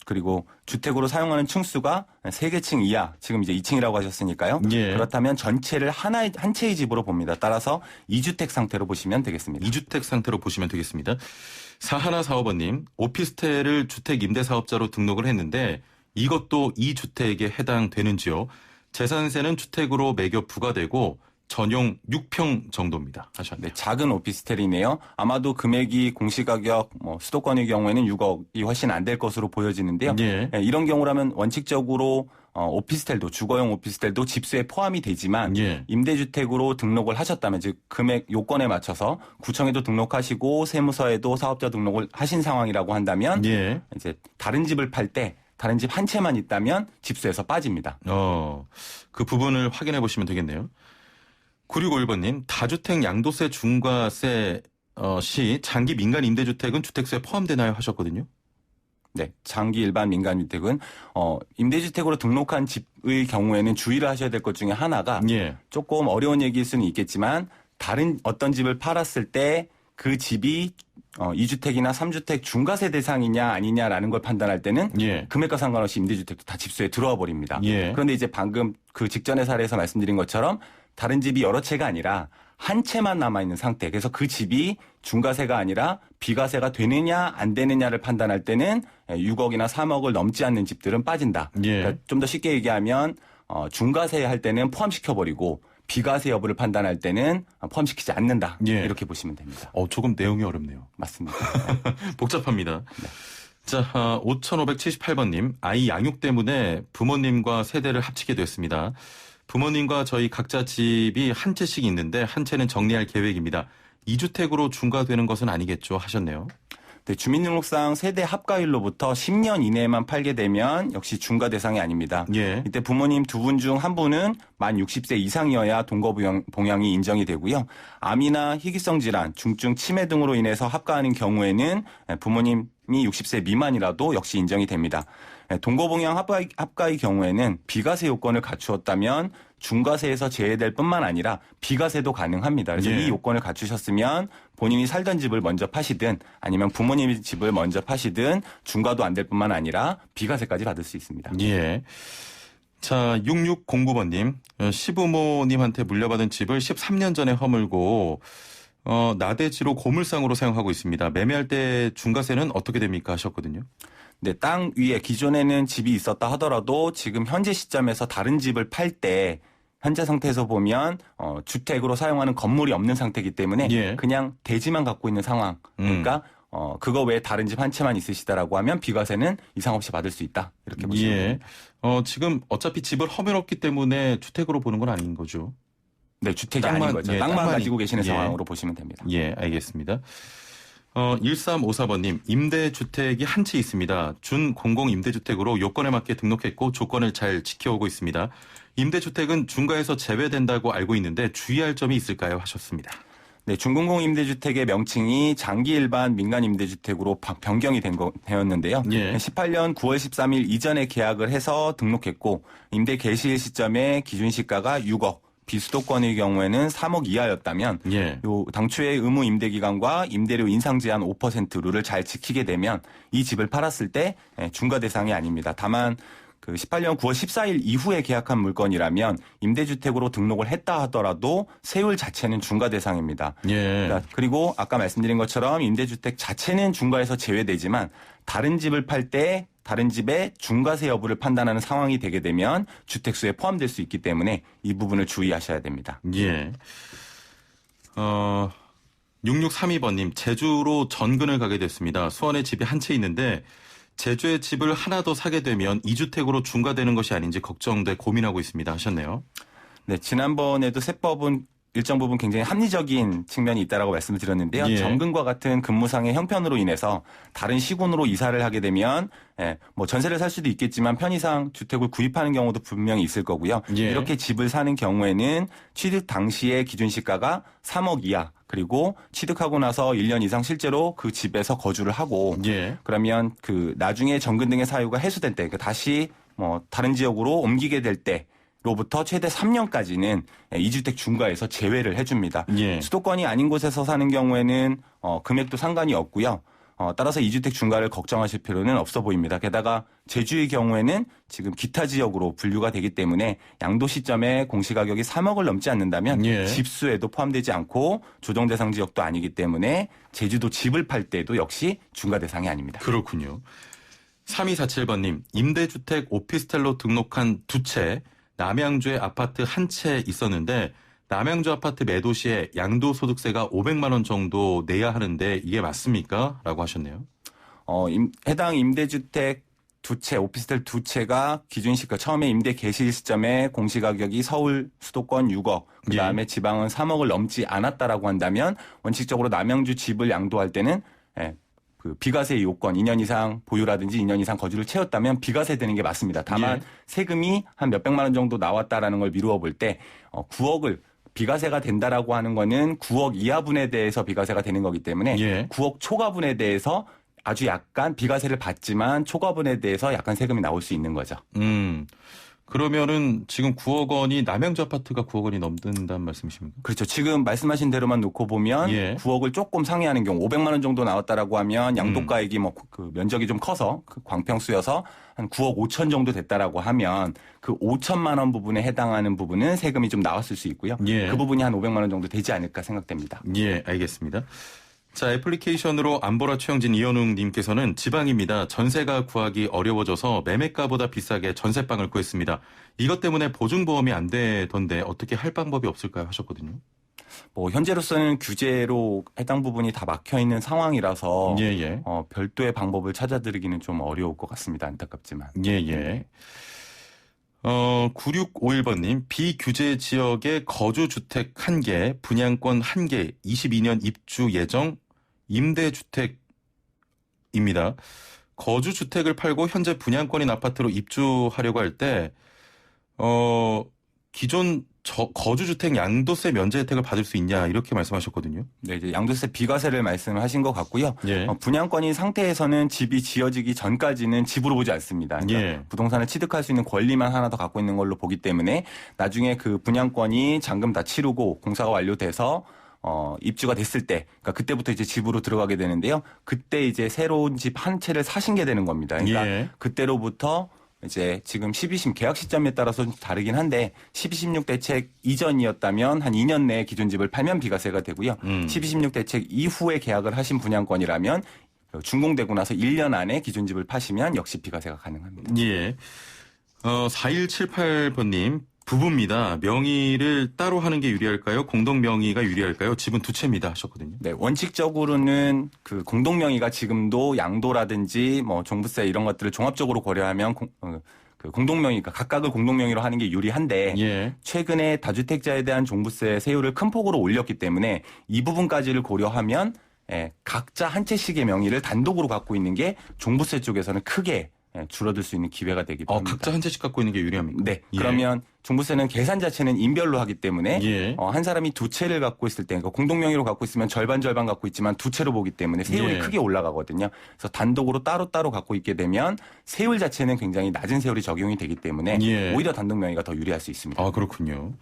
그리고 주택으로 사용하는 층수가 3개 층 이하, 지금 이제 2층이라고 하셨으니까요. 예. 그렇다면 전체를 한 채의 집으로 봅니다. 따라서 2주택 상태로 보시면 되겠습니다. 2주택 상태로 보시면 되겠습니다. 4145번님, 오피스텔을 주택 임대사업자로 등록을 했는데 이것도 2주택에 해당되는지요? 재산세는 주택으로 매겨 부과되고 전용 6평 정도입니다. 하셨네요. 네, 작은 오피스텔이네요. 아마도 금액이 공시가격 수도권의 경우에는 6억이 훨씬 안 될 것으로 보여지는데요. 예. 네, 이런 경우라면 원칙적으로 오피스텔도 주거용 오피스텔도 집수에 포함이 되지만 예. 임대주택으로 등록을 하셨다면 즉 금액 요건에 맞춰서 구청에도 등록하시고 세무서에도 사업자 등록을 하신 상황이라고 한다면 예. 이제 다른 집을 팔 때 다른 집 한 채만 있다면 집수에서 빠집니다. 그 부분을 확인해 보시면 되겠네요. 9651번님, 다주택 양도세 중과세 시 장기 민간 임대주택은 주택수에 포함되나요? 하셨거든요. 네, 장기 일반 민간 주택은 임대주택으로 등록한 집의 경우에는 주의를 하셔야 될 것 중에 하나가 예. 조금 어려운 얘기일 수는 있겠지만 다른 어떤 집을 팔았을 때 그 집이 2주택이나 3주택 중과세 대상이냐 아니냐라는 걸 판단할 때는 예. 금액과 상관없이 임대주택도 다 집수에 들어와 버립니다. 예. 그런데 이제 방금 그 직전의 사례에서 말씀드린 것처럼 다른 집이 여러 채가 아니라 한 채만 남아있는 상태. 그래서 그 집이 중과세가 아니라 비과세가 되느냐 안 되느냐를 판단할 때는 6억이나 3억을 넘지 않는 집들은 빠진다. 예. 그러니까 좀 더 쉽게 얘기하면 중과세 할 때는 포함시켜버리고 비과세 여부를 판단할 때는 포함시키지 않는다. 예. 이렇게 보시면 됩니다. 조금 내용이 어렵네요. 맞습니다. 복잡합니다. 네. 자, 5578번님. 아이 양육 때문에 부모님과 세대를 합치게 됐습니다. 부모님과 저희 각자 집이 한 채씩 있는데 한 채는 정리할 계획입니다. 2주택으로 중과되는 것은 아니겠죠 하셨네요. 네, 주민등록상 세대 합가율로부터 10년 이내에만 팔게 되면 역시 중과 대상이 아닙니다. 예. 이때 부모님 두 분 중 한 분은 만 60세 이상이어야 동거봉양이 인정이 되고요. 암이나 희귀성 질환, 중증 치매 등으로 인해서 합가하는 경우에는 부모님이 60세 미만이라도 역시 인정이 됩니다. 동거봉양 합가의 경우에는 비과세 요건을 갖추었다면 중과세에서 제외될 뿐만 아니라 비과세도 가능합니다. 그래서 예. 이 요건을 갖추셨으면 본인이 살던 집을 먼저 파시든 아니면 부모님의 집을 먼저 파시든 중과도 안 될 뿐만 아니라 비과세까지 받을 수 있습니다. 예. 자, 6609번님. 시부모님한테 물려받은 집을 13년 전에 허물고 나대지로 고물상으로 사용하고 있습니다. 매매할 때 중과세는 어떻게 됩니까 하셨거든요. 네, 땅 위에 기존에는 집이 있었다 하더라도 지금 현재 시점에서 다른 집을 팔 때 현재 상태에서 보면 주택으로 사용하는 건물이 없는 상태이기 때문에 예. 그냥 대지만 갖고 있는 상황. 그러니까 그거 외에 다른 집 한 채만 있으시다라고 하면 비과세는 이상 없이 받을 수 있다. 이렇게 보시면 예. 됩니다. 지금 어차피 집을 허물었기 때문에 주택으로 보는 건 아닌 거죠. 네, 주택이 땅만, 아닌 거죠. 예, 땅만 땅만이- 가지고 계시는 예. 상황으로 보시면 됩니다. 예, 알겠습니다. 1354번님, 임대주택이 한 채 있습니다. 준공공임대주택으로 요건에 맞게 등록했고 조건을 잘 지켜오고 있습니다. 임대주택은 중과에서 제외된다고 알고 있는데 주의할 점이 있을까요? 하셨습니다. 네, 준공공임대주택의 명칭이 장기 일반 민간 임대주택으로 변경이 되었는데요. 예. 18년 9월 13일 이전에 계약을 해서 등록했고 임대 개시일 시점에 기준 시가가 6억, 비수도권의 경우에는 3억 이하였다면 예. 요 당초의 의무 임대 기간과 임대료 인상 제한 5% 룰을 잘 지키게 되면 이 집을 팔았을 때 중과 대상이 아닙니다. 다만 그 18년 9월 14일 이후에 계약한 물건이라면 임대주택으로 등록을 했다 하더라도 세율 자체는 중과 대상입니다. 예. 그리고 아까 말씀드린 것처럼 임대주택 자체는 중과에서 제외되지만 다른 집을 팔 때 다른 집의 중과세 여부를 판단하는 상황이 되게 되면 주택수에 포함될 수 있기 때문에 이 부분을 주의하셔야 됩니다. 예. 6632번님, 제주로 전근을 가게 됐습니다. 수원에 집이 한 채 있는데 제주에 집을 하나 더 사게 되면 2주택으로 중과되는 것이 아닌지 걱정돼 고민하고 있습니다 하셨네요. 네, 지난번에도 세법은 일정 부분 굉장히 합리적인 측면이 있다라고 말씀을 드렸는데요. 예. 전근과 같은 근무상의 형편으로 인해서 다른 시군으로 이사를 하게 되면 뭐 전세를 살 수도 있겠지만 편의상 주택을 구입하는 경우도 분명히 있을 거고요. 예. 이렇게 집을 사는 경우에는 취득 당시의 기준 시가가 3억 이하 그리고 취득하고 나서 1년 이상 실제로 그 집에서 거주를 하고 예. 그러면 그 나중에 전근 등의 사유가 해소될 때 다시 뭐 다른 지역으로 옮기게 될 때 로부터 최대 3년까지는 2주택 중과에서 제외를 해줍니다. 예. 수도권이 아닌 곳에서 사는 경우에는 금액도 상관이 없고요. 따라서 2주택 중과를 걱정하실 필요는 없어 보입니다. 게다가 제주의 경우에는 지금 기타 지역으로 분류가 되기 때문에 양도 시점에 공시가격이 3억을 넘지 않는다면 예. 집수에도 포함되지 않고 조정 대상 지역도 아니기 때문에 제주도 집을 팔 때도 역시 중과 대상이 아닙니다. 그렇군요. 3247번님, 임대주택 오피스텔로 등록한 두 채, 남양주에 아파트 한 채 있었는데 남양주 아파트 매도 시에 양도소득세가 500만 원 정도 내야 하는데 이게 맞습니까? 라고 하셨네요. 해당 임대주택 두 채, 오피스텔 두 채가 기준 시가 처음에 임대 개시 시점에 공시가격이 서울 수도권 6억, 그다음에 지방은 3억을 넘지 않았다라고 한다면 원칙적으로 남양주 집을 양도할 때는 그 비과세 요건 2년 이상 보유라든지 2년 이상 거주를 채웠다면 비과세 되는 게 맞습니다. 다만 세금이 한 몇백만 원 정도 나왔다라는 걸 미루어 볼 때 9억을 비과세가 된다라고 하는 거는 9억 이하분에 대해서 비과세가 되는 거기 때문에 9억 초과분에 대해서 아주 약간 비과세를 받지만 초과분에 대해서 약간 세금이 나올 수 있는 거죠. 그러면은 지금 9억 원이 남양주 아파트가 9억 원이 넘는다는 말씀이십니까? 그렇죠. 지금 말씀하신 대로만 놓고 보면 예. 9억을 조금 상회하는 경우 500만 원 정도 나왔다라고 하면 양도가액이 뭐 그 면적이 좀 커서 그 광평수여서 한 9억 5천 정도 됐다라고 하면 그 5천만 원 부분에 해당하는 부분은 세금이 좀 나왔을 수 있고요. 예. 그 부분이 한 500만 원 정도 되지 않을까 생각됩니다. 예, 알겠습니다. 자, 애플리케이션으로 안보라 최영진 이현웅 님께서는 지방입니다. 전세가 구하기 어려워져서 매매가보다 비싸게 전세방을 구했습니다. 이것 때문에 보증보험이 안 되던데 어떻게 할 방법이 없을까요? 하셨거든요. 뭐 현재로서는 규제로 해당 부분이 다 막혀 있는 상황이라서 예. 별도의 방법을 찾아드리기는 좀 어려울 것 같습니다. 안타깝지만. 예. 9651번님, 비규제 지역의 거주주택 1개, 분양권 1개, 22년 입주 예정, 임대주택입니다. 거주주택을 팔고 현재 분양권인 아파트로 입주하려고 할 때, 기존 거주주택 양도세 면제 혜택을 받을 수 있냐, 이렇게 말씀하셨거든요. 네, 이제 양도세 비과세를 말씀하신 것 같고요. 예. 분양권인 상태에서는 집이 지어지기 전까지는 집으로 보지 않습니다. 그러니까 예. 부동산을 취득할 수 있는 권리만 하나 더 갖고 있는 걸로 보기 때문에 나중에 그 분양권이 잔금 다 치르고 공사가 완료돼서 입주가 됐을 때, 그러니까 그때부터 이제 집으로 들어가게 되는데요. 그때 이제 새로운 집 한 채를 사신 게 되는 겁니다. 그러니까 예. 그때로부터 이제 지금 12심 계약 시점에 따라서 좀 다르긴 한데 1216 대책 이전이었다면 한 2년 내에 기존 집을 팔면 비과세가 되고요. 1216 대책 이후에 계약을 하신 분양권이라면 준공되고 나서 1년 안에 기존 집을 파시면 역시 비과세가 가능합니다. 예. 4178번님, 부부입니다. 명의를 따로 하는 게 유리할까요? 공동 명의가 유리할까요? 집은 두 채입니다. 하셨거든요. 네, 원칙적으로는 그 공동 명의가 지금도 양도라든지 뭐 종부세 이런 것들을 종합적으로 고려하면 그 공동 명의가 각각을 공동 명의로 하는 게 유리한데 예. 최근에 다주택자에 대한 종부세 세율을 큰 폭으로 올렸기 때문에 이 부분까지를 고려하면 각자 한 채씩의 명의를 단독으로 갖고 있는 게 종부세 쪽에서는 크게 줄어들 수 있는 기회가 되기도 합니다. 각자 한 채씩 갖고 있는 게 유리합니까? 네. 예. 그러면 종부세는 계산 자체는 인별로 하기 때문에 예. 한 사람이 두 채를 갖고 있을 때, 그러니까 공동 명의로 갖고 있으면 절반 갖고 있지만 두 채로 보기 때문에 세율이 예. 크게 올라가거든요. 그래서 단독으로 따로 갖고 있게 되면 세율 자체는 굉장히 낮은 세율이 적용이 되기 때문에 예. 오히려 단독 명의가 더 유리할 수 있습니다. 아, 그렇군요.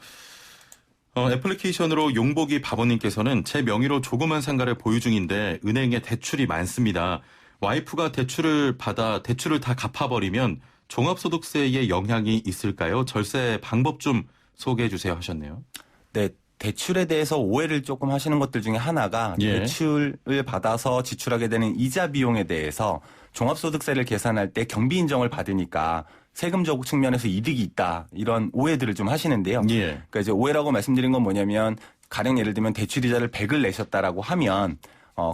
애플리케이션으로 용복이 바보님께서는 제 명의로 조그만 상가를 보유 중인데 은행에 대출이 많습니다. 와이프가 대출을 받아 대출을 다 갚아버리면 종합소득세에 영향이 있을까요? 절세 방법 좀 소개해 주세요 하셨네요. 네. 대출에 대해서 오해를 조금 하시는 것들 중에 하나가 예. 대출을 받아서 지출하게 되는 이자 비용에 대해서 종합소득세를 계산할 때 경비 인정을 받으니까 세금적 측면에서 이득이 있다. 이런 오해들을 좀 하시는데요. 예. 그러니까 이제 오해라고 말씀드린 건 뭐냐면 가령 예를 들면 대출이자를 100을 내셨다라고 하면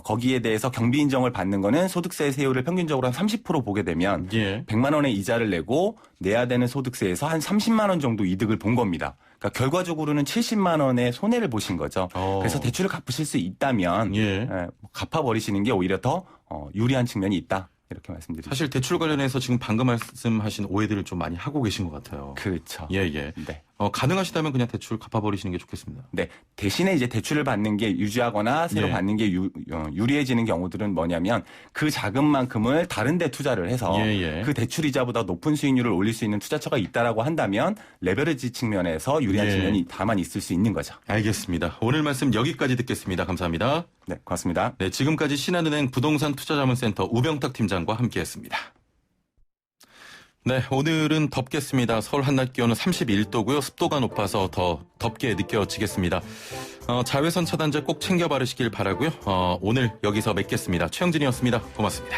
거기에 대해서 경비 인정을 받는 거는 소득세 세율을 평균적으로 한 30% 보게 되면 예. 100만 원의 이자를 내고 내야 되는 소득세에서 한 30만 원 정도 이득을 본 겁니다. 그러니까 결과적으로는 70만 원의 손해를 보신 거죠. 그래서 대출을 갚으실 수 있다면 예. 갚아버리시는 게 오히려 더 유리한 측면이 있다. 이렇게 말씀드립니다. 사실 대출 관련해서 지금 방금 말씀하신 오해들을 좀 많이 하고 계신 것 같아요. 그렇죠. 예. 네. 가능하시다면 그냥 대출 갚아버리시는 게 좋겠습니다. 네. 대신에 이제 대출을 받는 게 유지하거나 새로 예. 받는 게 유리해지는 경우들은 뭐냐면 그 자금만큼을 다른 데 투자를 해서 예. 그 대출 이자보다 높은 수익률을 올릴 수 있는 투자처가 있다라고 한다면 레버리지 측면에서 유리한 예. 측면이 다만 있을 수 있는 거죠. 알겠습니다. 오늘 말씀 여기까지 듣겠습니다. 감사합니다. 네. 고맙습니다. 네, 지금까지 신한은행 부동산 투자자문센터 우병탁 팀장과 함께했습니다. 네, 오늘은 덥겠습니다. 서울 한낮 기온은 31도고요. 습도가 높아서 더 덥게 느껴지겠습니다. 자외선 차단제 꼭 챙겨 바르시길 바라고요. 오늘 여기서 맺겠습니다. 최영진이었습니다. 고맙습니다.